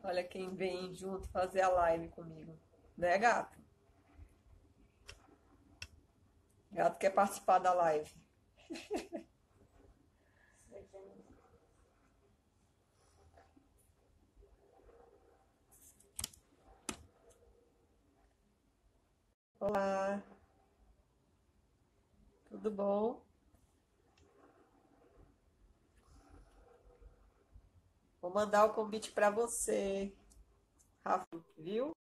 Olha quem vem junto fazer a live comigo. Né, gato? Gato quer participar da live. Olá, tudo bom? Vou mandar o convite para você, Rafa, viu?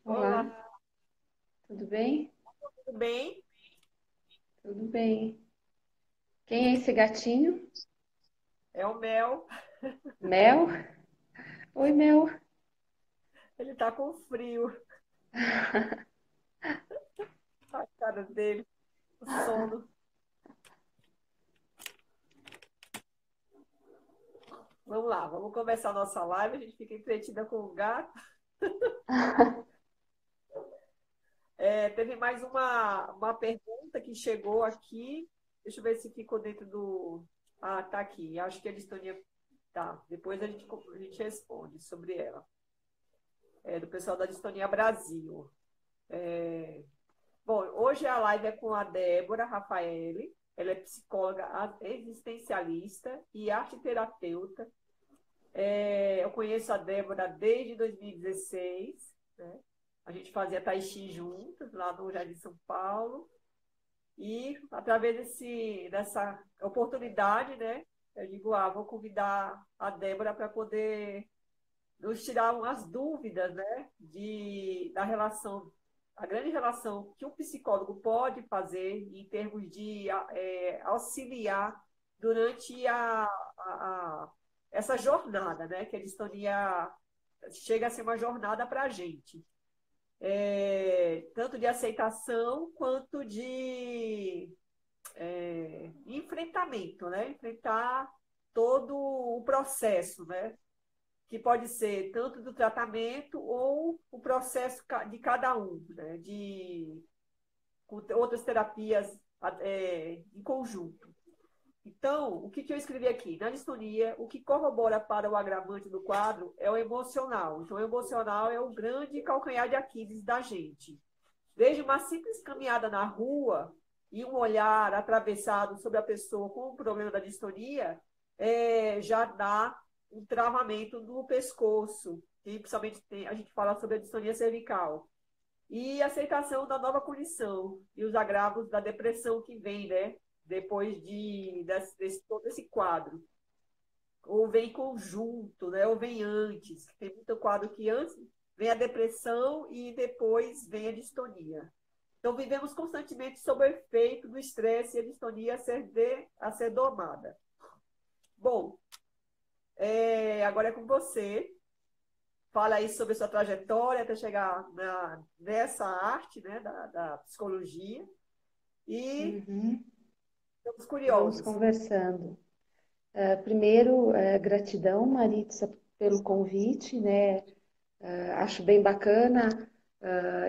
Olá, Olá, tudo bem? tudo bem? Tudo bem. Quem é esse gatinho? É o Mel. Mel? Oi, Mel. Ele tá com frio. A cara dele, o sono. Vamos lá, vamos começar a nossa live. A gente fica entretida com o gato. Teve mais uma pergunta que chegou aqui. Deixa eu ver se ficou dentro do. Ah, tá aqui. Acho que a Distonia. Tá. Depois a gente responde sobre ela. É do pessoal da Distonia Brasil. Bom, hoje a live é com a Débora Rafaele. Ela é psicóloga existencialista e arte terapeuta. Eu conheço a Débora desde 2016, né? A gente fazia tai chi juntas lá no Jardim São Paulo. E através dessa oportunidade, né, eu digo, vou convidar a Débora para poder nos tirar umas dúvidas, né, da relação, a grande relação que um psicólogo pode fazer em termos de auxiliar durante essa jornada, né, que a distonia chega a ser uma jornada para a gente. Tanto de aceitação quanto de enfrentamento, né? Enfrentar todo o processo, né? Que pode ser tanto do tratamento ou o processo de cada um, né? Com outras terapias em conjunto. Então, o que eu escrevi aqui? Na distonia, o que corrobora para o agravante do quadro é o emocional. Então, o emocional é o grande calcanhar de Aquiles da gente. Desde uma simples caminhada na rua e um olhar atravessado sobre a pessoa com o problema da distonia, já dá um travamento no pescoço, e principalmente a gente fala sobre a distonia cervical. E a aceitação da nova condição e os agravos da depressão que vem, né? Depois todo esse quadro. Ou vem em conjunto, né? Ou vem antes. Tem muito quadro que antes vem a depressão e depois vem a distonia. Então, vivemos constantemente sob o efeito do estresse e a distonia a ser domada. Bom, agora é com você. Fala aí sobre a sua trajetória até chegar nessa arte, né, da psicologia. E Uhum. estamos Vamos curiosos. conversando. Primeiro, gratidão, Maritza, pelo convite, né? Acho bem bacana,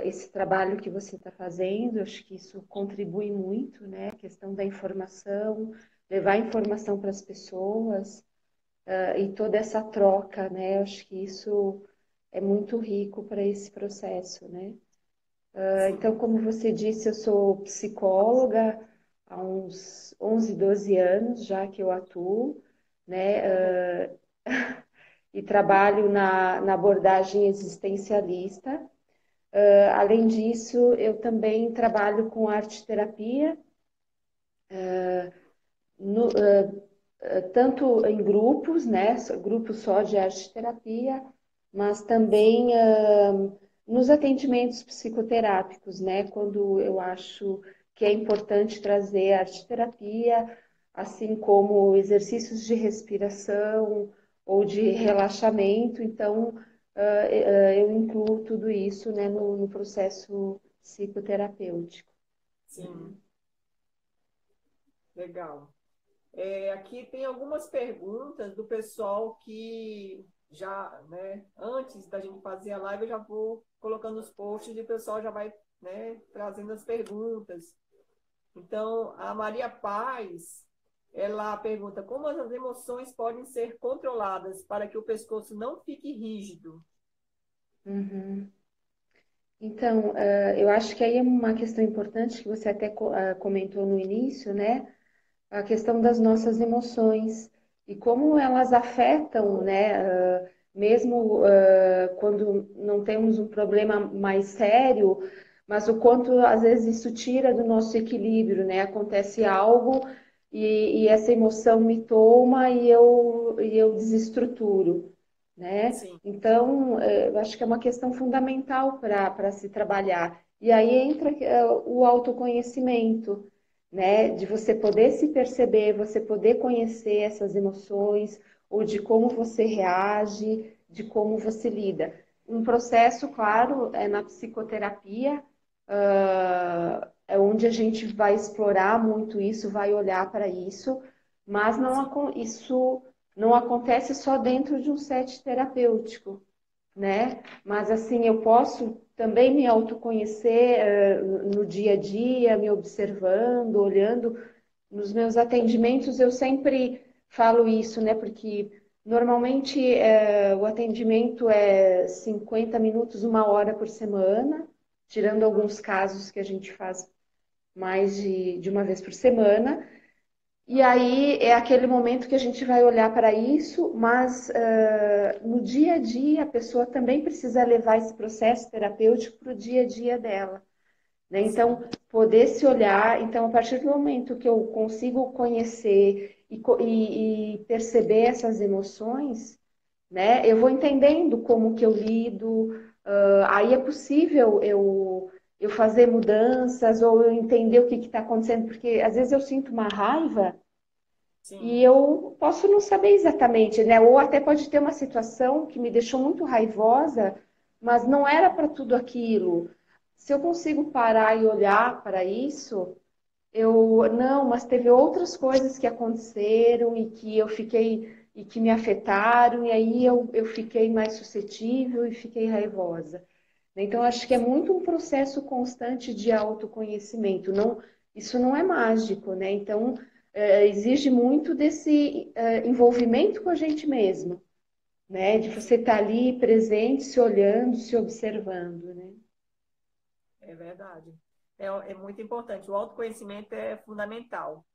esse trabalho que você está fazendo. Acho que isso contribui muito, né? A questão da informação, levar informação para as pessoas, e toda essa troca, né? Acho que isso é muito rico para esse processo, né? Então, Sim. como você disse, eu sou psicóloga há uns 11, 12 anos já que eu atuo, né? Uhum. E trabalho na abordagem existencialista. Além disso, eu também trabalho com arte terapia, no, tanto em grupos, né? Grupos só de arte terapia, mas também nos atendimentos psicoterápicos, né? Quando eu acho que é importante trazer arte terapia, assim como exercícios de respiração ou de relaxamento. Então, eu incluo tudo isso, né, no processo psicoterapêutico. Sim, legal. Aqui tem algumas perguntas do pessoal que já, né, antes da gente fazer a live, eu já vou colocando os posts e o pessoal já vai, né, trazendo as perguntas. Então, a Maria Paz, ela pergunta como as emoções podem ser controladas para que o pescoço não fique rígido. Uhum. Então, eu acho que aí é uma questão importante que você até comentou no início, né? A questão das nossas emoções e como elas afetam, né? Mesmo quando não temos um problema mais sério, mas o quanto às vezes isso tira do nosso equilíbrio, né? Acontece algo e essa emoção me toma e eu desestruturo, né? Sim, Então, eu acho que é uma questão fundamental para se trabalhar. E aí entra o autoconhecimento, né? De você poder se perceber, você poder conhecer essas emoções, ou de como você reage, de como você lida. Um processo, claro, é na psicoterapia, é onde a gente vai explorar muito isso, vai olhar para isso, mas sim, isso não acontece só dentro de um set terapêutico, né? Mas assim, eu posso também me autoconhecer no dia a dia, me observando, olhando. Nos meus atendimentos eu sempre falo isso, né? Porque normalmente o atendimento é 50 minutos, 1 hora por semana, tirando alguns casos que a gente faz mais de uma vez por semana. E aí é aquele momento que a gente vai olhar para isso, mas no dia a dia a pessoa também precisa levar esse processo terapêutico para o dia a dia dela, né? sim, Então, poder se olhar, então a partir do momento que eu consigo conhecer e perceber essas emoções, né, eu vou entendendo como que eu lido, aí é possível eu fazer mudanças ou eu entender o que está acontecendo, porque às vezes eu sinto uma raiva sim, e eu posso não saber exatamente, né? Ou até pode ter uma situação que me deixou muito raivosa, mas não era para tudo aquilo. Se eu consigo parar e olhar para isso, não, mas teve outras coisas que aconteceram e que eu fiquei e que me afetaram, e aí eu fiquei mais suscetível e fiquei raivosa. Então, acho que é muito um processo constante de autoconhecimento. Não, isso não é mágico, né? Então, exige muito desse envolvimento com a gente mesmo, né? De você sim, estar ali presente, se olhando, se observando, né? é verdade. É muito importante. O autoconhecimento é fundamental.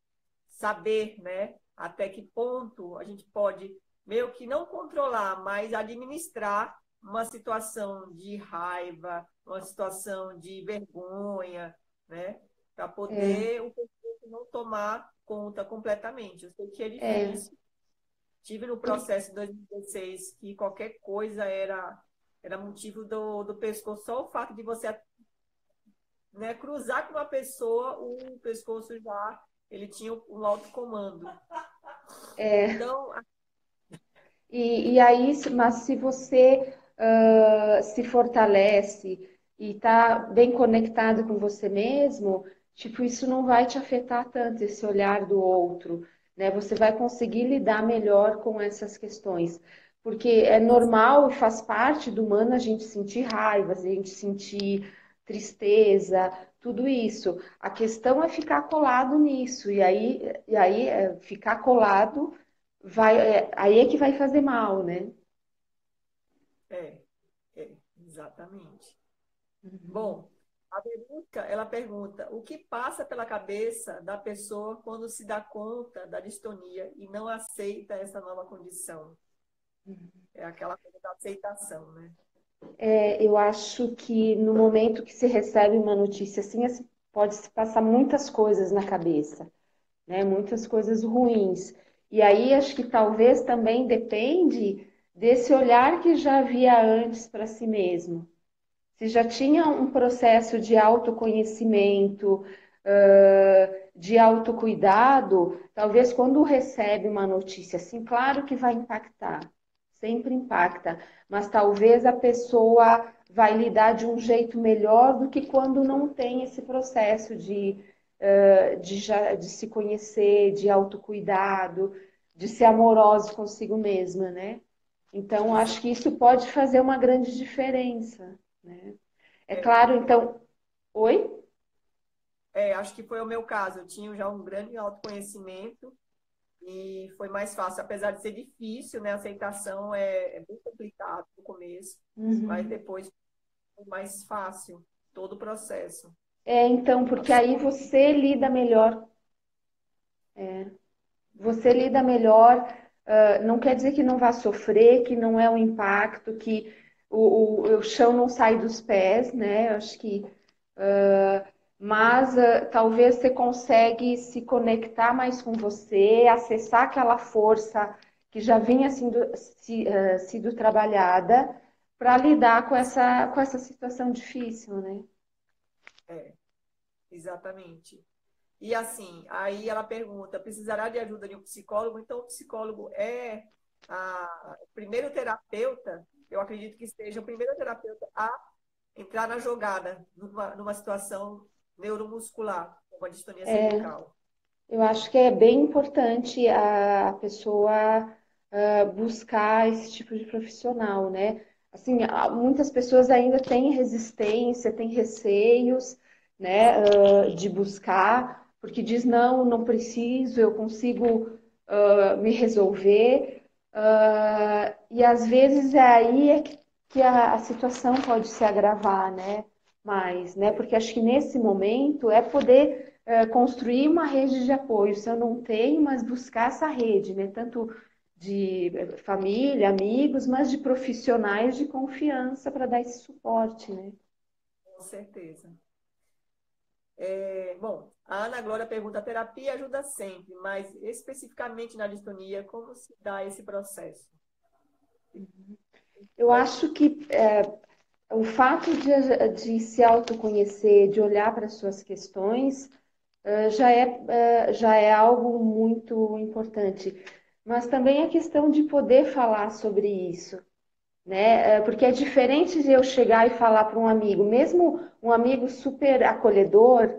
Saber, né, até que ponto a gente pode meio que não controlar, mas administrar uma situação de raiva, uma situação de vergonha, né, para É, poder o corpo não tomar conta completamente. Eu sei que é é, difícil. Tive no processo de 2016 que qualquer coisa era motivo do pescoço, só o fato de você, né, cruzar com uma pessoa, o pescoço já ele tinha um alto comando. é. Então, E aí, mas se você se fortalece e está bem conectado com você mesmo, tipo, isso não vai te afetar tanto, esse olhar do outro, né? Você vai conseguir lidar melhor com essas questões. Porque é normal e faz parte do humano a gente sentir raiva, a gente sentir tristeza, tudo isso. A questão é ficar colado nisso, e aí ficar colado aí é que vai fazer mal, né? é, exatamente. Bom, a Verônica, ela pergunta, o que passa pela cabeça da pessoa quando se dá conta da distonia e não aceita essa nova condição? É aquela coisa da aceitação, né? Eu acho que no momento que se recebe uma notícia assim, pode se passar muitas coisas na cabeça, né? Muitas coisas ruins. E aí acho que talvez também depende desse olhar que já havia antes para si mesmo. Se já tinha um processo de autoconhecimento, de autocuidado, talvez quando recebe uma notícia assim, claro que vai impactar, sempre impacta, mas talvez a pessoa vai lidar de um jeito melhor do que quando não tem esse processo de se conhecer, de autocuidado, de ser amoroso consigo mesma, né? Então, acho Exato. que isso pode fazer uma grande diferença, né? É É, claro, então. Oi? acho que foi o meu caso. Eu tinha já um grande autoconhecimento e foi mais fácil, apesar de ser difícil, né? A aceitação é bem complicado no começo, mas Uhum. depois foi mais fácil todo o processo. Então, A porque aí psicóloga, você lida melhor, não quer dizer que não vá sofrer, que não é um impacto, que o chão não sai dos pés, né? Eu acho que, mas talvez você consegue se conectar mais com você, acessar aquela força que já vinha sido trabalhada para lidar com essa situação difícil, né? é, exatamente. E assim, aí ela pergunta, precisará de ajuda de um psicólogo? Então, o psicólogo é o primeiro terapeuta, eu acredito que seja o primeiro terapeuta a entrar na jogada numa situação neuromuscular, como a distonia cervical. Eu acho que é bem importante a pessoa buscar esse tipo de profissional, né? Assim, muitas pessoas ainda têm resistência, têm receios, né, de buscar, porque diz, não, não preciso, eu consigo me resolver. E às vezes é aí que a situação pode se agravar, né? Mais, né? É, Porque acho que nesse momento é poder construir uma rede de apoio. Se eu não tenho, mas buscar essa rede, né? Tanto de família, amigos, mas de profissionais de confiança para dar esse suporte, né? com certeza. Bom, a Ana Glória pergunta, a terapia ajuda sempre, mas especificamente na distonia, como se dá esse processo? Eu acho que o fato de se autoconhecer, de olhar para as suas questões, já é algo muito importante. Mas também a questão de poder falar sobre isso, né? Porque é diferente de eu chegar e falar para um amigo, mesmo um amigo super acolhedor,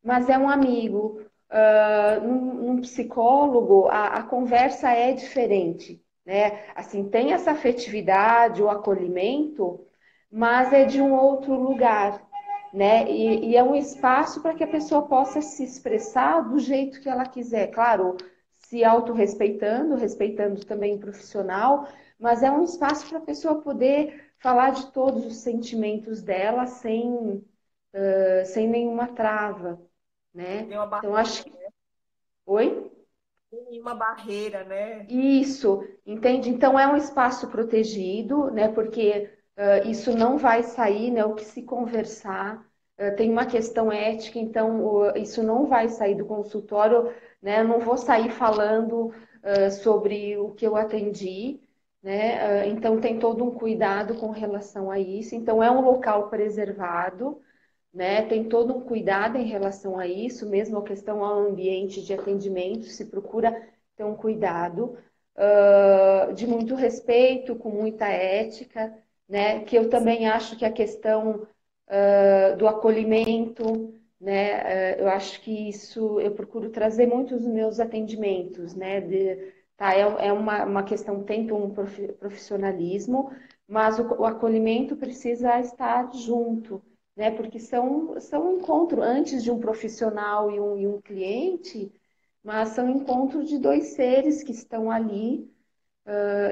mas é um amigo. Num psicólogo, a conversa é diferente, né? Assim, tem essa afetividade, o acolhimento, mas é de um outro lugar, né? E é um espaço para que a pessoa possa se expressar do jeito que ela quiser, claro, se autorrespeitando, respeitando também o profissional, mas é um espaço para a pessoa poder falar de todos os sentimentos dela sem nenhuma trava, né? Tem uma Então, acho barreira, que. Oi? tem uma barreira, né? Isso, entende? Então é um espaço protegido, né? Porque isso não vai sair, né? O que se conversar tem uma questão ética, então isso não vai sair do consultório, né? Eu não vou sair falando sobre o que eu atendi, né? Então tem todo um cuidado com relação a isso. Então é um local preservado, né? Tem todo um cuidado em relação a isso, mesmo a questão ao ambiente de atendimento, se procura ter um cuidado de muito respeito, com muita ética, né? Que eu também acho que a questão do acolhimento, né? Eu acho que isso eu procuro trazer muito nos meus atendimentos, né? É uma questão, tento um profissionalismo, mas o acolhimento precisa estar junto, né? Porque são um encontro antes de um profissional e um cliente, mas são encontros de dois seres que estão ali,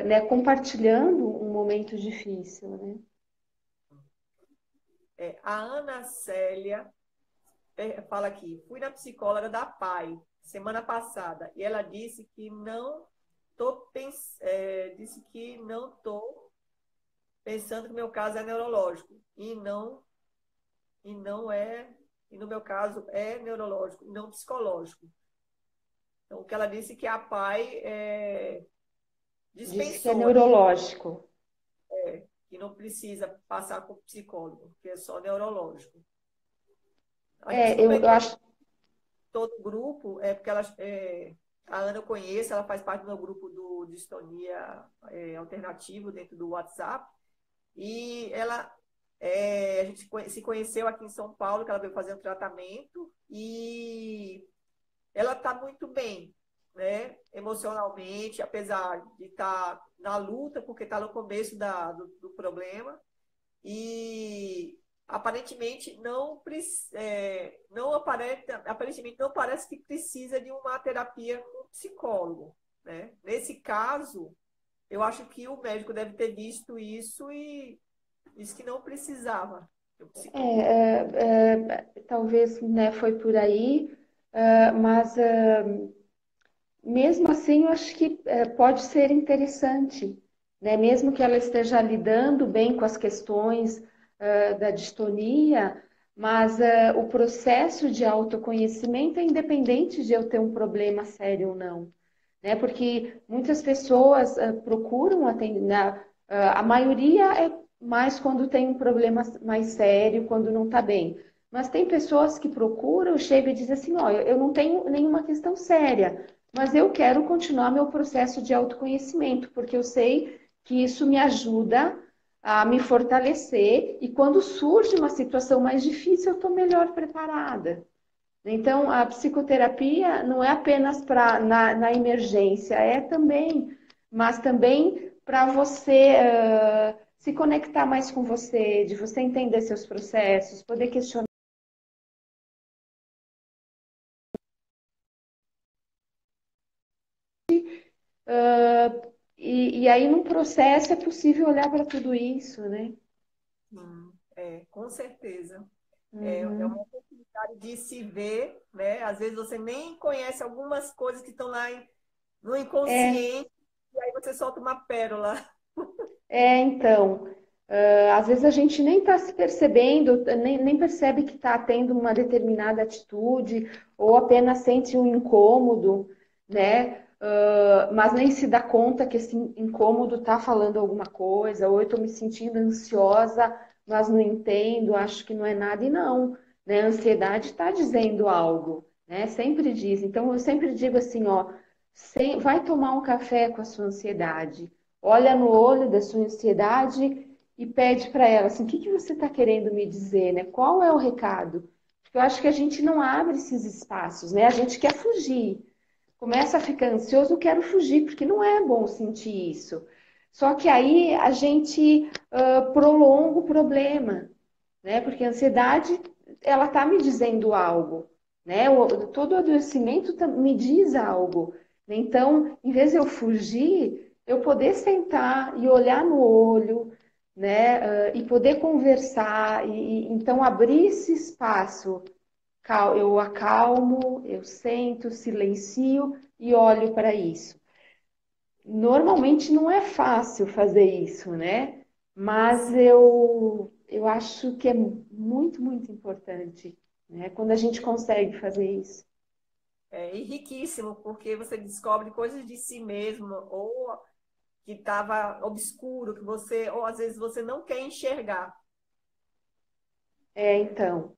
né, compartilhando um momento difícil, né? A Ana Célia fala aqui, fui na psicóloga da PAI semana passada e ela disse que disse que não tô pensando que meu caso é neurológico e não é, e no meu caso é neurológico, e não psicológico. Então, o que ela disse que a PAI Disse que é dispensou, neurológico. que não precisa passar com psicólogo, que é só neurológico. A gente Eu comentou acho. todo o grupo, porque a Ana eu conheço, ela faz parte do meu grupo do Distonia Alternativo dentro do WhatsApp, e a gente se conheceu aqui em São Paulo, que ela veio fazer um tratamento, e ela está muito bem, né? Emocionalmente, apesar de estar na luta, porque está no começo do problema, e aparentemente aparentemente não parece que precisa de uma terapia com psicólogo, né? Nesse caso, eu acho que o médico deve ter visto isso e disse que não precisava de um psicólogo. Talvez, né, foi por aí, mas mesmo assim, eu acho que pode ser interessante, né? Mesmo que ela esteja lidando bem com as questões da distonia, mas o processo de autoconhecimento é independente de eu ter um problema sério ou não, né? Porque muitas pessoas procuram atender, a maioria é mais quando tem um problema mais sério, quando não está bem. Mas tem pessoas que procuram, chegam e dizem assim, ó, eu não tenho nenhuma questão séria, mas eu quero continuar meu processo de autoconhecimento, porque eu sei que isso me ajuda a me fortalecer e quando surge uma situação mais difícil, eu estou melhor preparada. Então, a psicoterapia não é apenas para na emergência, é também, mas também para você se conectar mais com você, de você entender seus processos, poder questionar. E aí, num processo, é possível olhar para tudo isso, né? Com certeza. É uma Uhum. oportunidade de se ver, né? Às vezes você nem conhece algumas coisas que estão lá no É, inconsciente, e aí você solta uma pérola. então, às vezes a gente nem está se percebendo, nem percebe que está tendo uma determinada atitude, ou apenas sente um incômodo, né? Mas nem se dá conta que esse incômodo está falando alguma coisa, ou eu estou me sentindo ansiosa, mas não entendo, acho que não é nada, e não, né? A ansiedade está dizendo algo, né? Sempre diz. Então, eu sempre digo assim, ó, vai tomar um café com a sua ansiedade. Olha no olho da sua ansiedade e pede para ela assim, o que que você está querendo me dizer, né? Qual é o recado? Porque eu acho que a gente não abre esses espaços, né? A gente quer fugir. Começa a ficar ansioso, eu quero fugir, porque não é bom sentir isso. Só que aí a gente prolonga o problema, né? Porque a ansiedade, ela está me dizendo algo, né? Todo adoecimento me diz algo. Então, em vez de eu fugir, eu poder sentar e olhar no olho, né? E poder conversar e então abrir esse espaço. Eu acalmo, eu sento, silencio e olho para isso. Normalmente não é fácil fazer isso, né? Mas eu acho que é muito, muito importante, né? Quando a gente consegue fazer isso. É riquíssimo, porque você descobre coisas de si mesmo, ou que estava obscuro, que você, ou às vezes você não quer enxergar. Então.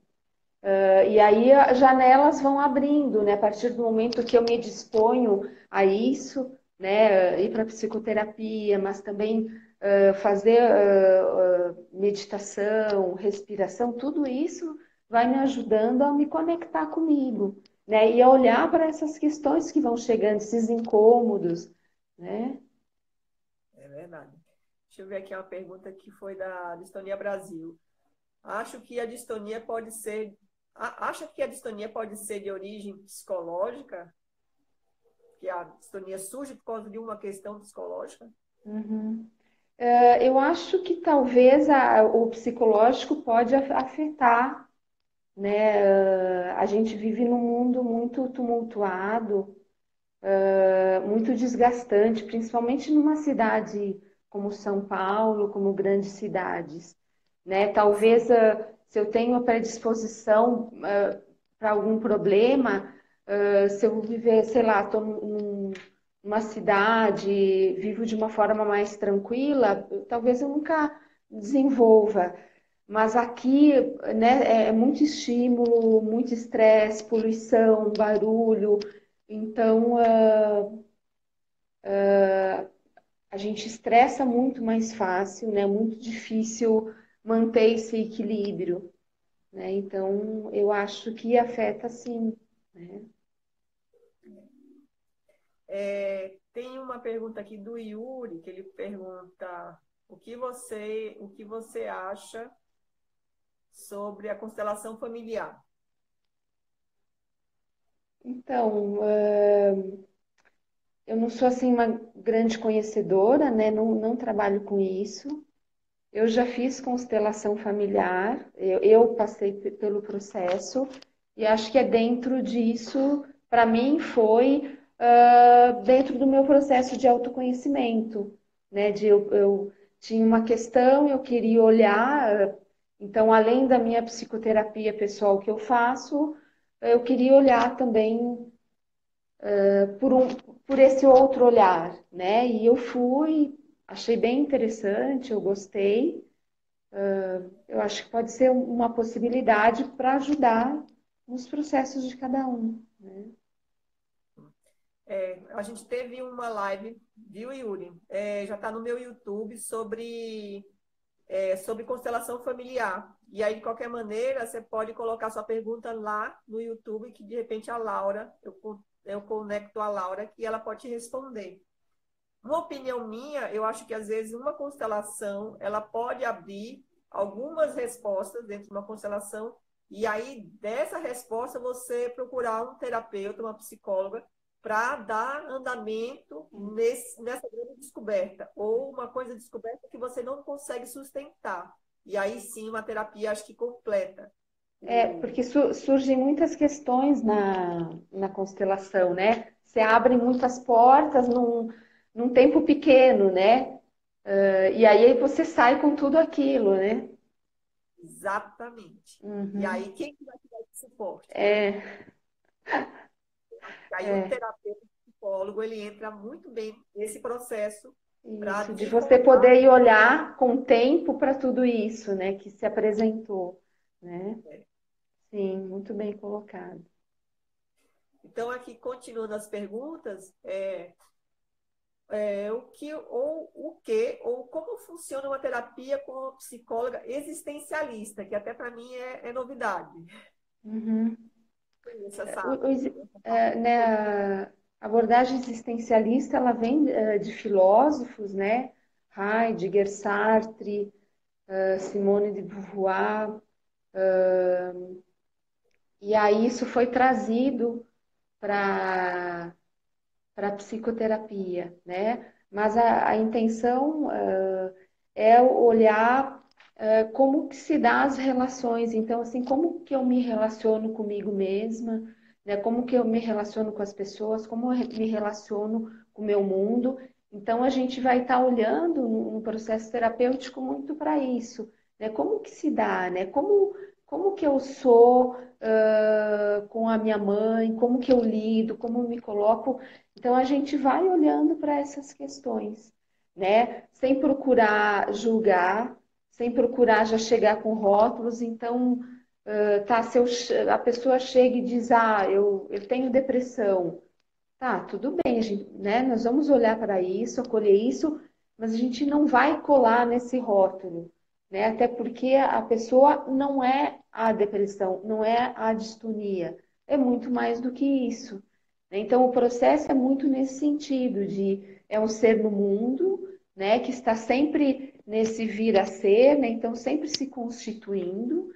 E aí as janelas vão abrindo, né? A partir do momento que eu me disponho a isso, né? Ir para psicoterapia, mas também fazer meditação, respiração, tudo isso vai me ajudando a me conectar comigo, né? E a olhar para essas questões que vão chegando, esses incômodos, né? É verdade. Deixa eu ver aqui uma pergunta que foi da Distonia Brasil. Acho que a distonia pode ser. Acha que a distonia pode ser de origem psicológica? Que a distonia surge por causa de uma questão psicológica? Uhum. Eu acho que talvez o psicológico pode afetar, né? A gente vive num mundo muito tumultuado, muito desgastante, principalmente numa cidade como São Paulo, como grandes cidades, né? Talvez se eu tenho a predisposição para algum problema, se eu viver, sei lá, estou numa cidade, vivo de uma forma mais tranquila, talvez eu nunca desenvolva. Mas aqui, né, é muito estímulo, muito estresse, poluição, barulho. Então, a gente estressa muito mais fácil, né? Muito difícil manter esse equilíbrio, né? Então, eu acho que afeta sim, né? Tem uma pergunta aqui do Yuri, que ele pergunta o que você acha sobre a constelação familiar? Então, eu não sou assim uma grande conhecedora, né? Não trabalho com isso. Eu já fiz constelação familiar, eu passei pelo processo e acho que é dentro disso, para mim foi dentro do meu processo de autoconhecimento, né? Eu tinha uma questão, eu queria olhar, então além da minha psicoterapia pessoal que eu faço, eu queria olhar também por por esse outro olhar, né? E eu fui, achei bem interessante, eu gostei. Eu acho que pode ser uma possibilidade para ajudar nos processos de cada um, né? A gente teve uma live, viu, Yuri? Já está no meu YouTube sobre constelação familiar. E aí, de qualquer maneira, você pode colocar sua pergunta lá no YouTube, que de repente a Laura, eu conecto a Laura, que ela pode te responder. Uma opinião minha, eu acho que às vezes uma constelação, ela pode abrir algumas respostas dentro de uma constelação, e aí dessa resposta você procurar um terapeuta, uma psicóloga, para dar andamento nessa grande descoberta, ou uma coisa descoberta que você não consegue sustentar. E aí sim, uma terapia acho que completa. Porque surgem muitas questões na constelação, né? Você abre muitas portas num tempo pequeno, né? E aí você sai com tudo aquilo, né? Exatamente. E Uhum. aí, quem que vai te dar esse suporte, né? É, Aí o terapeuta, o psicólogo, ele entra muito bem nesse processo para isso, de você desencontrar. poder ir olhar com tempo para tudo isso, né, que se apresentou, né? Né? Sim, muito bem colocado. Então, aqui, continuando as perguntas, ou como funciona uma terapia com uma psicóloga existencialista, que até para mim é novidade. Uhum. Essa O, exi- né, a abordagem existencialista, ela vem de filósofos, né? Heidegger, Sartre, Simone de Beauvoir, e aí isso foi trazido para a psicoterapia, né? Mas a intenção é olhar como que se dá as relações. Então, assim, como que eu me relaciono comigo mesma, né? Como que eu me relaciono com as pessoas, como eu me relaciono com o meu mundo. Então, a gente vai estar olhando no processo terapêutico muito para isso, né? Como que se dá, né? Como que eu sou com a minha mãe, como que eu lido, como eu me coloco. Então, a gente vai olhando para essas questões, né? Sem procurar julgar, sem procurar já chegar com rótulos. Então, tá, se a pessoa chega e diz, eu tenho depressão. Tá, tudo bem, gente, né? Nós vamos olhar para isso, acolher isso, mas a gente não vai colar nesse rótulo, né? Até porque a pessoa não é a depressão, não é a distonia, é muito mais do que isso, né? Então, o processo é muito nesse sentido de é um ser no mundo, né? Que está sempre nesse vir a ser, né? Então, sempre se constituindo.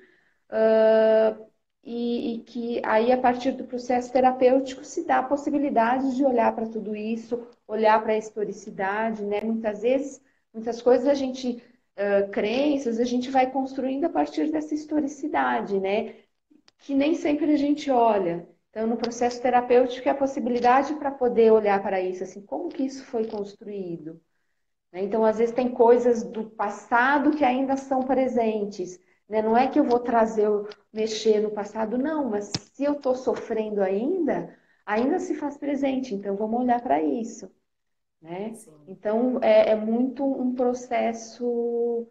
E que aí, a partir do processo terapêutico, se dá a possibilidade de olhar para tudo isso, olhar para a historicidade, né? Muitas vezes, muitas coisas a gente, crenças, a gente vai construindo a partir dessa historicidade, né? Que nem sempre a gente olha. Então, no processo terapêutico, é a possibilidade para poder olhar para isso, assim, como que isso foi construído, né? Então, às vezes, tem coisas do passado que ainda são presentes, né? Não é que eu vou trazer, mexer no passado, não, mas se eu estou sofrendo ainda se faz presente, então vamos olhar para isso, né? sim. Então, é muito um processo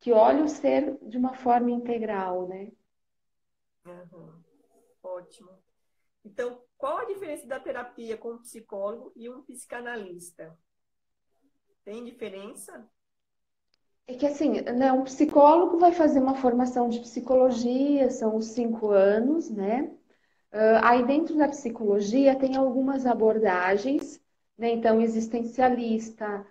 que olha o ser de uma forma integral, né? Uhum. Ótimo. Então, qual a diferença da terapia com um psicólogo e um psicanalista? Tem diferença? É que assim, né, um psicólogo vai fazer uma formação de psicologia, são os 5 anos, né? Aí dentro da psicologia tem algumas abordagens, né? Então, existencialista,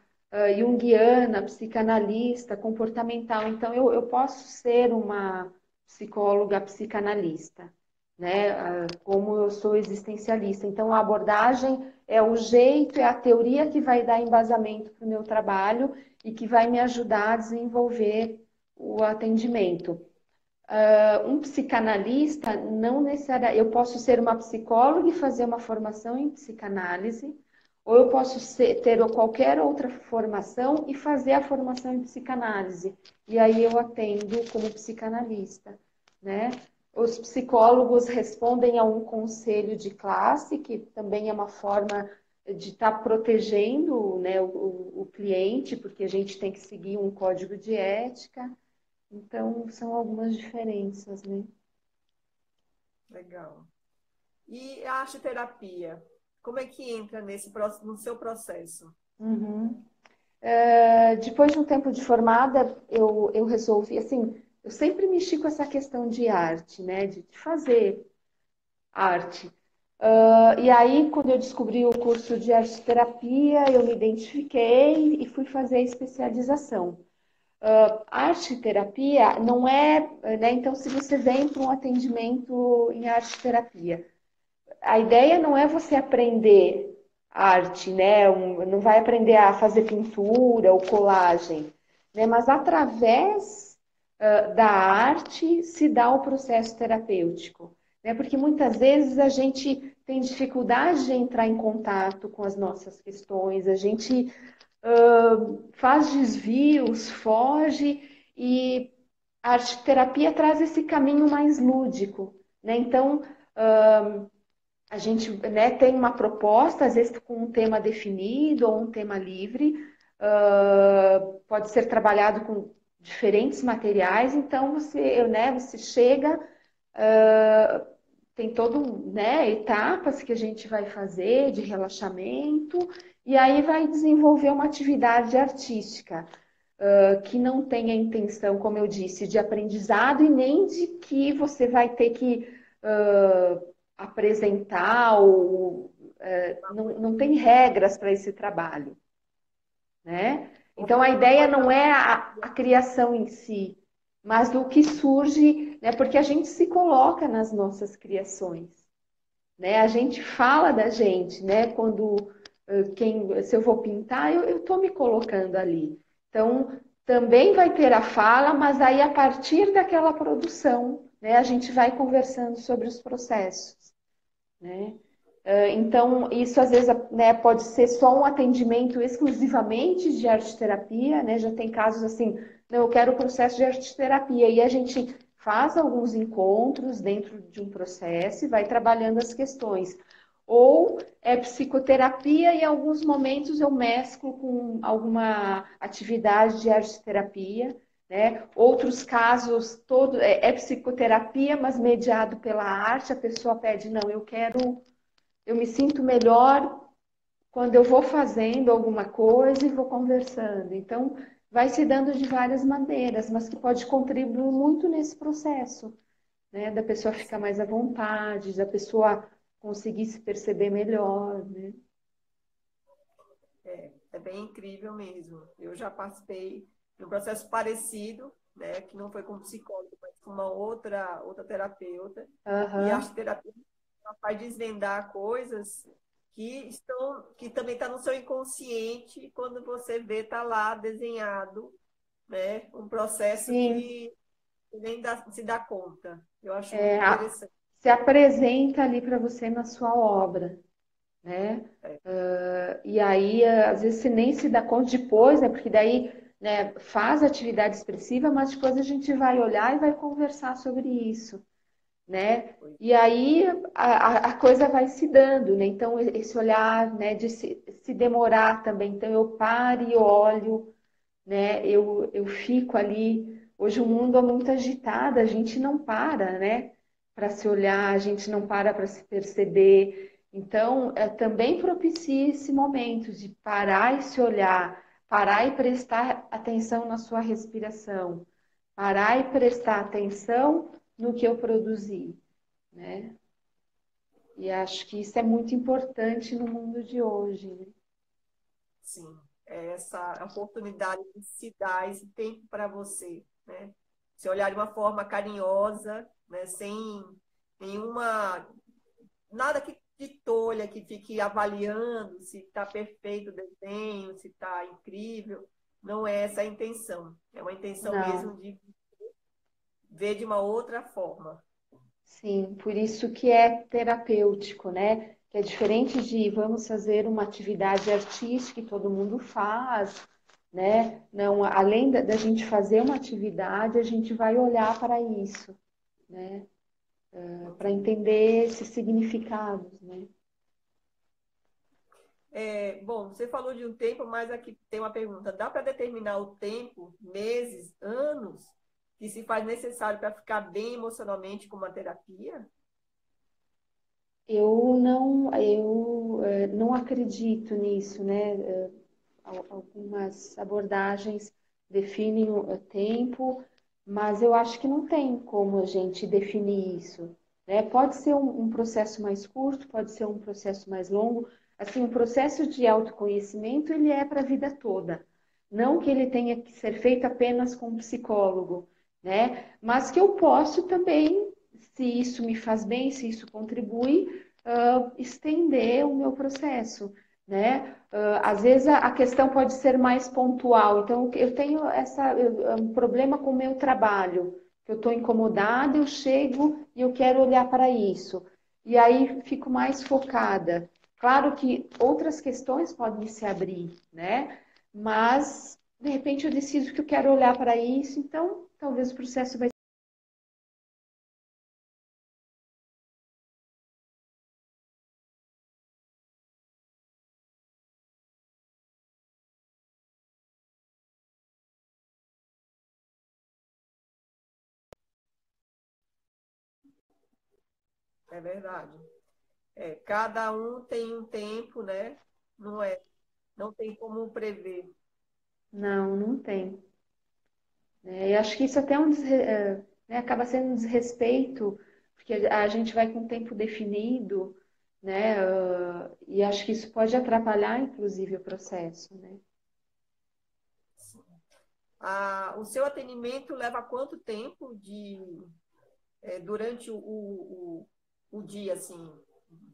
junguiana, psicanalista, comportamental. Então, eu posso ser uma psicóloga psicanalista, né? Como eu sou existencialista. Então, a abordagem é o jeito, é a teoria que vai dar embasamento para o meu trabalho e que vai me ajudar a desenvolver o atendimento. Um psicanalista não necessariamente. Eu posso ser uma psicóloga e fazer uma formação em psicanálise, ou eu posso ter qualquer outra formação e fazer a formação em psicanálise. E aí eu atendo como psicanalista, né? Os psicólogos respondem a um conselho de classe, que também é uma forma de estar protegendo, né, o cliente, porque a gente tem que seguir um código de ética. Então, são algumas diferenças, né? Legal. E a arte terapia, como é que entra no seu processo? Uhum. Depois de um tempo de formada, eu resolvi, assim, eu sempre mexi com essa questão de arte, né? De fazer arte. E aí, quando eu descobri o curso de arte terapia, eu me identifiquei e fui fazer a especialização. Arte terapia não é, né? Então, se você vem para um atendimento em arte terapia, a ideia não é você aprender arte, né? Não vai aprender a fazer pintura ou colagem, né? Mas através da arte se dá o processo terapêutico, né? Porque muitas vezes a gente tem dificuldade de entrar em contato com as nossas questões, a gente faz desvios, foge e a arte terapia traz esse caminho mais lúdico, né? Então a gente, né, tem uma proposta, às vezes com um tema definido ou um tema livre, pode ser trabalhado com diferentes materiais, então você chega, tem todo, né, etapas que a gente vai fazer de relaxamento, e aí vai desenvolver uma atividade artística, que não tem a intenção, como eu disse, de aprendizado e nem de que você vai ter que apresentar ou não tem regras para esse trabalho, né? Então a ideia não é a criação em si, mas do que surge, né? Porque a gente se coloca nas nossas criações, né? A gente fala da gente, né? Quando se eu vou pintar, eu estou me colocando ali. Então também vai ter a fala, mas aí a partir daquela produção, né? A gente vai conversando sobre os processos, né? Então, isso às vezes, né, pode ser só um atendimento exclusivamente de arte terapia, né? Já tem casos assim, não, eu quero o processo de arte terapia, e a gente faz alguns encontros dentro de um processo e vai trabalhando as questões. Ou é psicoterapia e em alguns momentos eu mesclo com alguma atividade de arte terapia, né? Outros casos, é psicoterapia, mas mediado pela arte, a pessoa pede, não, eu me sinto melhor quando eu vou fazendo alguma coisa e vou conversando. Então, vai se dando de várias maneiras, mas que pode contribuir muito nesse processo, né? Da pessoa ficar mais à vontade, da pessoa conseguir se perceber melhor, né? É bem incrível mesmo. Eu já participei de um processo parecido, né, que não foi com psicólogo, mas com uma outra terapeuta. E a arte Aham. terapia ela faz desvendar coisas que também está no seu inconsciente, quando você vê, está lá desenhado, né, um processo Sim, que nem se dá conta. Eu acho muito é, interessante. se apresenta ali para você na sua obra, né? É, E aí, às vezes, você nem se dá conta depois, né? Porque daí, né, faz atividade expressiva, mas depois a gente vai olhar e vai conversar sobre isso, né? foi. E aí a coisa vai se dando, né? Então, esse olhar, né, de se demorar também. Então, eu paro e olho, né? Eu fico ali. Hoje o mundo é muito agitado, a gente não para, né? Para se olhar, a gente não para se perceber. Então, também propicia esse momento de parar e se olhar, parar e prestar atenção na sua respiração, parar e prestar atenção no que eu produzi, né? E acho que isso é muito importante no mundo de hoje, né? Sim. essa oportunidade de se dar esse tempo para você, né? Se olhar de uma forma carinhosa, né? Sem nenhuma, nada que de tolha, que fique avaliando se está perfeito o desenho, se está incrível. Não é essa a intenção. É uma intenção Não. mesmo de ver de uma outra forma. Sim, por isso que é terapêutico, né? Que é diferente de vamos fazer uma atividade artística que todo mundo faz, né? Não, além da gente fazer uma atividade, a gente vai olhar para isso, né? Para Ok. entender esses significados, né? Bom, você falou de um tempo, mas aqui tem uma pergunta. Dá para determinar o tempo, meses, anos, que se faz necessário para ficar bem emocionalmente com uma terapia? Eu não acredito nisso, né? Algumas abordagens definem o tempo, mas eu acho que não tem como a gente definir isso, né? Pode ser um processo mais curto, pode ser um processo mais longo. Assim, o processo de autoconhecimento, ele é para a vida toda. Não que ele tenha que ser feito apenas com um psicólogo, né? Mas que eu posso também, se isso me faz bem, se isso contribui, estender o meu processo, né? Às vezes a questão pode ser mais pontual. Então, eu tenho um problema com o meu trabalho, eu estou incomodada, eu chego e eu quero olhar para isso. E aí fico mais focada. Claro que outras questões podem se abrir, né? Mas, de repente, eu decido que eu quero olhar para isso, então talvez o processo vai. É verdade. Cada um tem um tempo, né? Não tem como prever. Não, não tem. E acho que isso até é né, acaba sendo um desrespeito, porque a gente vai com tempo definido, né? E acho que isso pode atrapalhar, inclusive, o processo, né? O seu atendimento leva quanto tempo durante o dia, assim?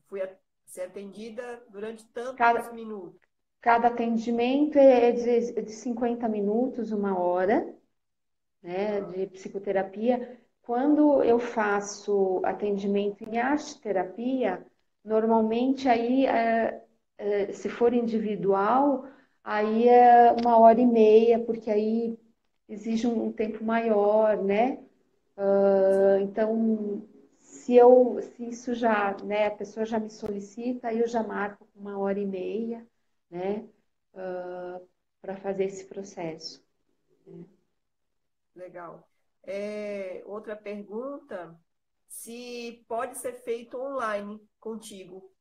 Fui ser atendida durante tantos Cada, minutos. cada atendimento é de 50 minutos, uma hora, né, Tá? de psicoterapia. Quando eu faço atendimento em arte terapia, normalmente aí, se for individual, aí é uma hora e meia, porque aí exige um tempo maior, né? Sim, Então, se isso já, né, a pessoa já me solicita, aí eu já marco uma hora e meia, né, para fazer esse processo. legal. Outra pergunta, se pode ser feito online contigo.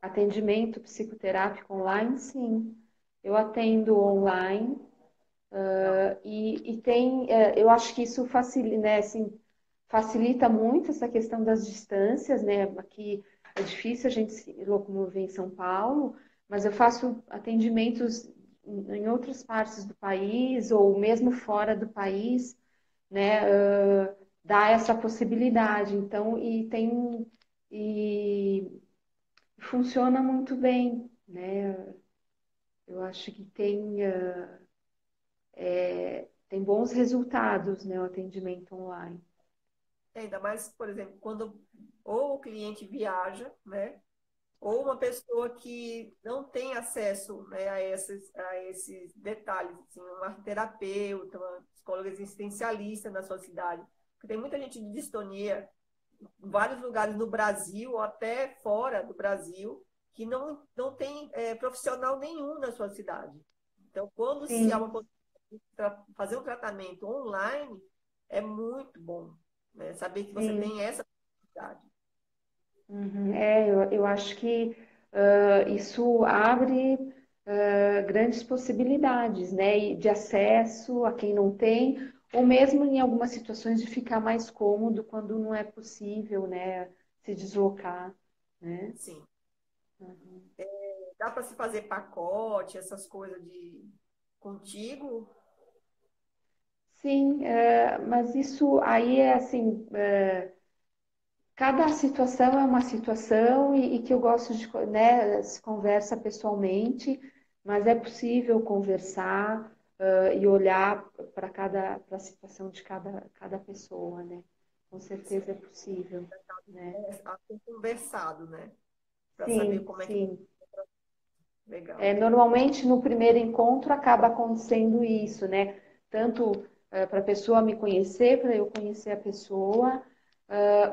Atendimento psicoterápico online, sim. Eu atendo online Legal. e tem, eu acho que isso facilita, né, assim, facilita muito essa questão das distâncias, né? Aqui é difícil a gente se locomover em São Paulo, mas eu faço atendimentos em outras partes do país ou mesmo fora do país, né? Dá essa possibilidade. Então, e funciona muito bem, né? Eu acho que tem bons resultados, né, o atendimento online. Ainda mais, por exemplo, quando ou o cliente viaja, né? Ou uma pessoa que não tem acesso, né, a esses detalhes, assim, uma terapeuta, uma psicóloga existencialista na sua cidade. Porque tem muita gente de distonia em vários lugares no Brasil, ou até fora do Brasil, que não tem profissional nenhum na sua cidade. Então, quando se há uma Sim, possibilidade de fazer um tratamento online, é muito bom, né? Saber que você sim. tem essa possibilidade. Uhum. Eu acho que isso abre grandes possibilidades, né, e de acesso a quem não tem, ou mesmo em algumas situações de ficar mais cômodo quando não é possível, né, se deslocar, né? Sim. Dá para se fazer pacote, essas coisas de contigo? Sim, mas isso aí é assim, cada situação é uma situação e que eu gosto de, né, se conversa pessoalmente, mas é possível conversar, e olhar para a situação de cada pessoa, né? Com certeza é possível, né? A ser conversado, né? Para saber Sim, como é que vai. sim. Legal. Normalmente no primeiro encontro acaba acontecendo isso, né? Tanto para a pessoa me conhecer, para eu conhecer a pessoa,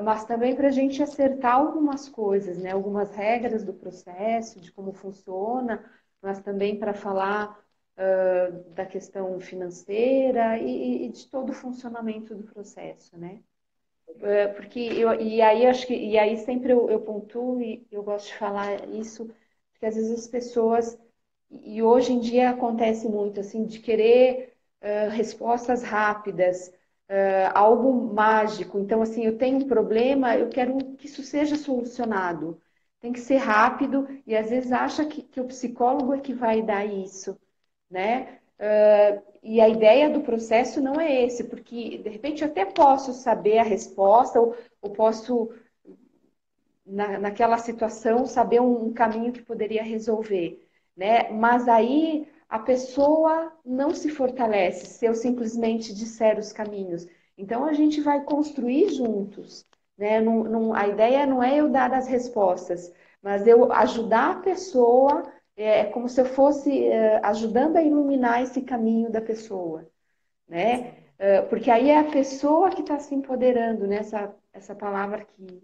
mas também para a gente acertar algumas coisas, né? Algumas regras do processo, de como funciona, mas também para falar da questão financeira e de todo o funcionamento do processo, né? Porque e aí acho que e aí sempre eu pontuo e eu gosto de falar isso, porque às vezes as pessoas e hoje em dia acontece muito assim de querer respostas rápidas, algo mágico. Então assim, eu tenho um problema, eu quero que isso seja solucionado. Tem que ser rápido e às vezes acha que o psicólogo é que vai dar isso, né? E a ideia do processo não é esse, porque de repente eu até posso saber a resposta, ou posso, naquela situação, saber um caminho que poderia resolver, né? Mas aí a pessoa não se fortalece se eu simplesmente disser os caminhos. Então a gente vai construir juntos, né? A ideia não é eu dar as respostas, mas eu ajudar a pessoa, é como se eu fosse ajudando a iluminar esse caminho da pessoa, né? Sim. Porque aí é a pessoa que está se empoderando, né? Essa palavra que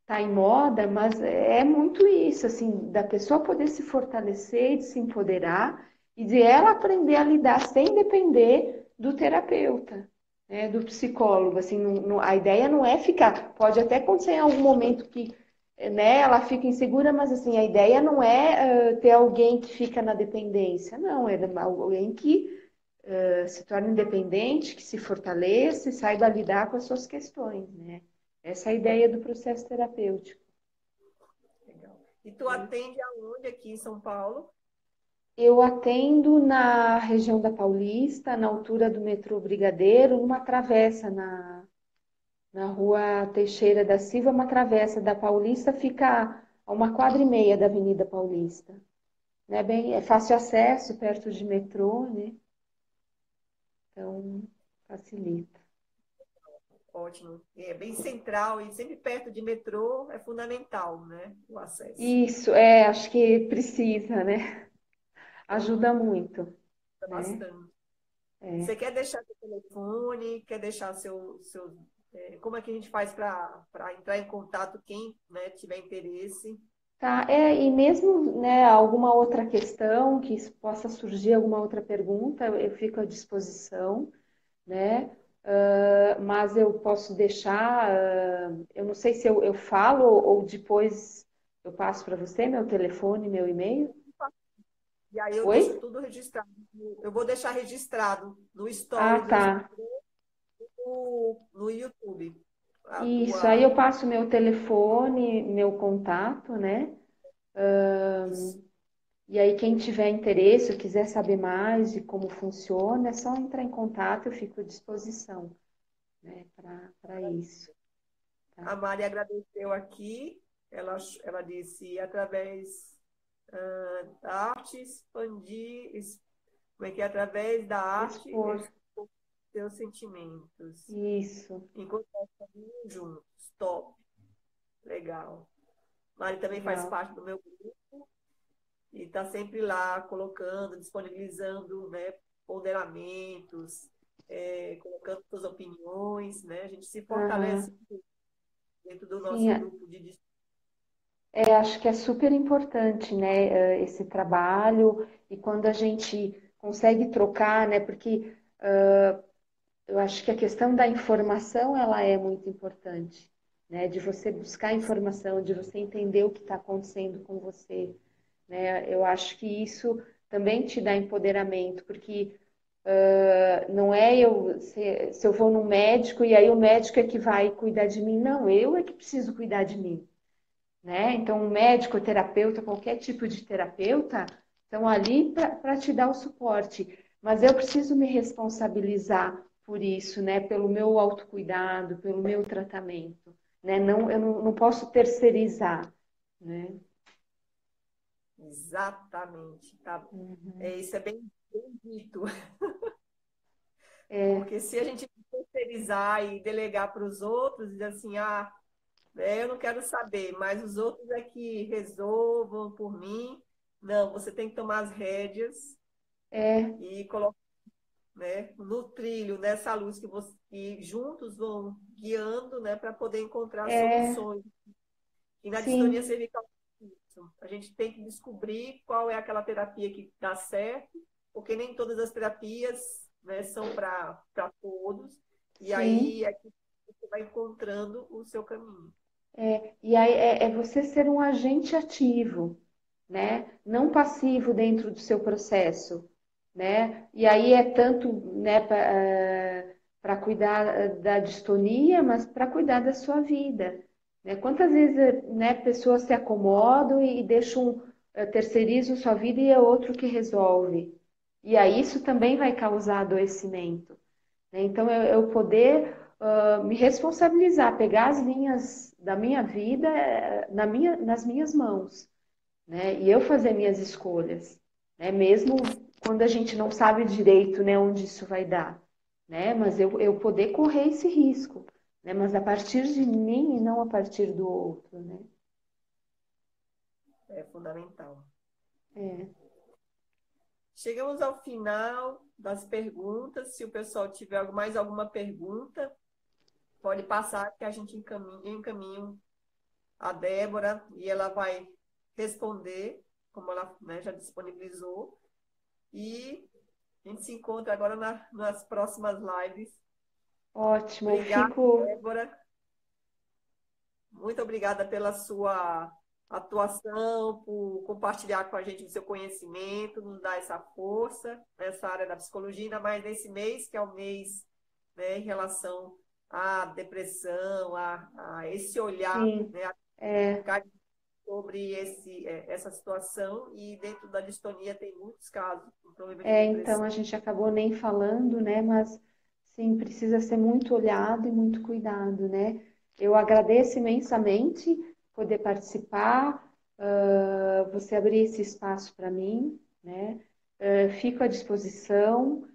está em moda, mas é muito isso, assim, da pessoa poder se fortalecer, de se empoderar e de ela aprender a lidar sem depender do terapeuta, né, do psicólogo. Assim, a ideia não é ficar, pode até acontecer em algum momento que, né, ela fica insegura, mas assim, a ideia não é ter alguém que fica na dependência, não, é alguém que se torne independente, que se fortaleça e saiba lidar com as suas questões, né? Essa é a ideia do processo terapêutico. Legal. E tu atende aonde aqui em São Paulo? Eu atendo na região da Paulista, na altura do metrô Brigadeiro, numa travessa na rua Teixeira da Silva, uma travessa da Paulista, fica a uma quadra e meia da Avenida Paulista. Né? É fácil acesso, perto de metrô, né? Então, facilita. Ótimo. É bem central e sempre perto de metrô é fundamental, né? O acesso. Isso, acho que precisa, né? Então, Ajuda muito, é né? bastante. É. Você quer deixar seu telefone? Quer deixar como é que a gente faz para entrar em contato quem, né, tiver interesse? Tá, e mesmo, né, alguma outra questão que possa surgir, alguma outra pergunta, eu fico à disposição, né? Mas eu posso deixar, eu não sei se eu falo ou depois eu passo para você meu telefone, meu e-mail. E aí eu Oi? deixo tudo registrado. Eu vou deixar registrado no Ah, story do tá. Instagram, no YouTube. A Isso, aí eu tua. passo meu telefone, meu contato, né? Isso. E aí, quem tiver interesse ou quiser saber mais de como funciona, é só entrar em contato, eu fico à disposição, né, para isso. Tá? A Mari agradeceu aqui. Ela disse, através da arte, como é que é? Através da arte, Expor. expor seus sentimentos. Isso. Enquanto nós caminhamos juntos. Top. Legal. Mari também faz Legal. parte do meu grupo e está sempre lá colocando, disponibilizando, né, ponderamentos, colocando suas opiniões, né? A gente se fortalece Aham. dentro do Sim, nosso grupo de acho que é super importante, né, esse trabalho e quando a gente consegue trocar, né, porque eu acho que a questão da informação, ela é muito importante, né, de você buscar informação, de você entender o que está acontecendo com você, né, eu acho que isso também te dá empoderamento, porque não é se eu vou no médico e aí o médico é que vai cuidar de mim, não, eu é que preciso cuidar de mim, né? Então, um médico, terapeuta, qualquer tipo de terapeuta, estão ali para te dar o suporte. Mas eu preciso me responsabilizar por isso, né? Pelo meu autocuidado, pelo meu tratamento, né? Não, eu não posso terceirizar, né? Exatamente, tá? Uhum. Isso é bem dito, É, porque se a gente terceirizar e delegar para os outros, dizer assim, eu não quero saber, mas os outros é que resolvam por mim. Não, você tem que tomar as rédeas é, e colocar, né, no trilho, nessa luz que juntos vão guiando, né, para poder encontrar é, soluções. E na distonia sim, cervical, isso. A gente tem que descobrir qual é aquela terapia que dá certo, porque nem todas as terapias, né, são para todos. E aí sim. é que você vai encontrando o seu caminho. E aí é você ser um agente ativo, né? Não passivo dentro do seu processo, né? E aí é tanto, né, para cuidar da distonia, mas para cuidar da sua vida, né? Quantas vezes, né, pessoas se acomodam e deixam, terceirizam sua vida e é outro que resolve. E aí isso também vai causar adoecimento, né? Então, eu poder me responsabilizar, pegar as linhas da minha vida nas minhas mãos, né? E eu fazer minhas escolhas, né? Mesmo quando a gente não sabe direito, né, onde isso vai dar, né? Mas eu poder correr esse risco, né? Mas a partir de mim e não a partir do outro, né? É fundamental. É, Chegamos ao final das perguntas. Se o pessoal tiver mais alguma pergunta, pode passar que a gente encaminha a Débora e ela vai responder, como ela, né, já disponibilizou. E a gente se encontra agora nas próximas lives. ótimo, eu Obrigada, fico. Débora. Muito obrigada pela sua atuação, por compartilhar com a gente o seu conhecimento, nos dar essa força nessa área da psicologia, ainda mais nesse mês, que é o mês, né, em relação à depressão, a esse olhar, Sim, né, é, sobre essa situação. E dentro da distonia tem muitos casos, um problema de então depressão. a gente acabou nem falando, né? Mas sim, precisa ser muito olhado e muito cuidado, né? Eu agradeço imensamente poder participar, você abrir esse espaço para mim, né? Fico à disposição,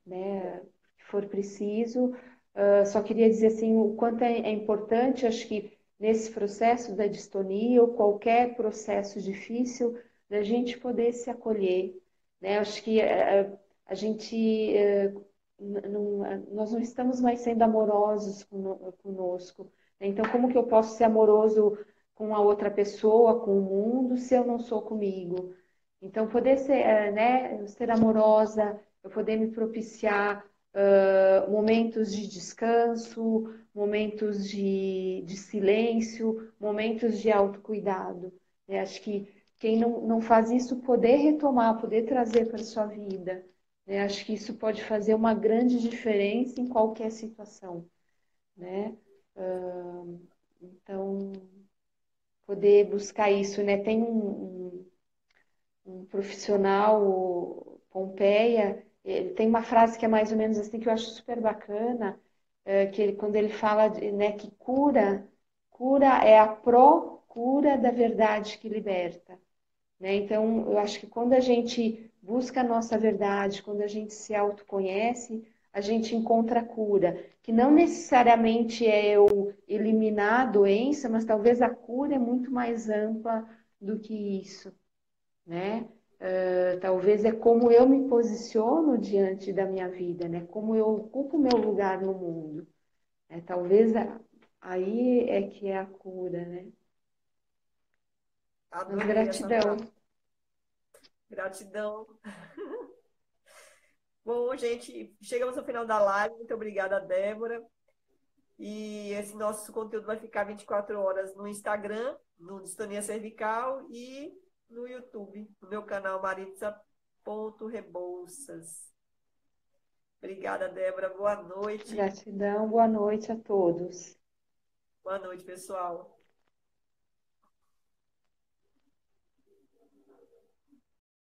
né? Que for preciso. Só queria dizer assim o quanto é importante, acho que nesse processo da distonia ou qualquer processo difícil, da gente poder se acolher, né? Acho que a gente nós não estamos mais sendo amorosos conosco, né? Então, como que eu posso ser amoroso com a outra pessoa, com o mundo, se eu não sou comigo? Então, poder ser, né, ser amorosa, eu poder me propiciar momentos de descanso, momentos de silêncio, momentos de autocuidado, né? Acho que quem não faz isso poder retomar, poder trazer para a sua vida, né? Acho que isso pode fazer uma grande diferença em qualquer situação, né? Então, poder buscar isso, né? Tem um profissional, o Pompeia, ele tem uma frase que é mais ou menos assim, que eu acho super bacana, que ele, quando ele fala, né, que cura é a procura da verdade que liberta, né? Então, eu acho que quando a gente busca a nossa verdade, quando a gente se autoconhece, a gente encontra a cura, que não necessariamente é eu eliminar a doença, mas talvez a cura é muito mais ampla do que isso, né? Talvez é como eu me posiciono diante da minha vida, né? Como eu ocupo o meu lugar no mundo. Talvez aí é que é a cura, né? Mas Adorei essa gratidão. frase. Gratidão. Bom, gente, chegamos ao final da live. Muito obrigada, Débora. E esse nosso conteúdo vai ficar 24 horas no Instagram, no Distonia Cervical, e no YouTube, no meu canal Maritza.rebouças. Obrigada, Débora. Boa noite. Gratidão. Boa noite a todos. Boa noite, pessoal.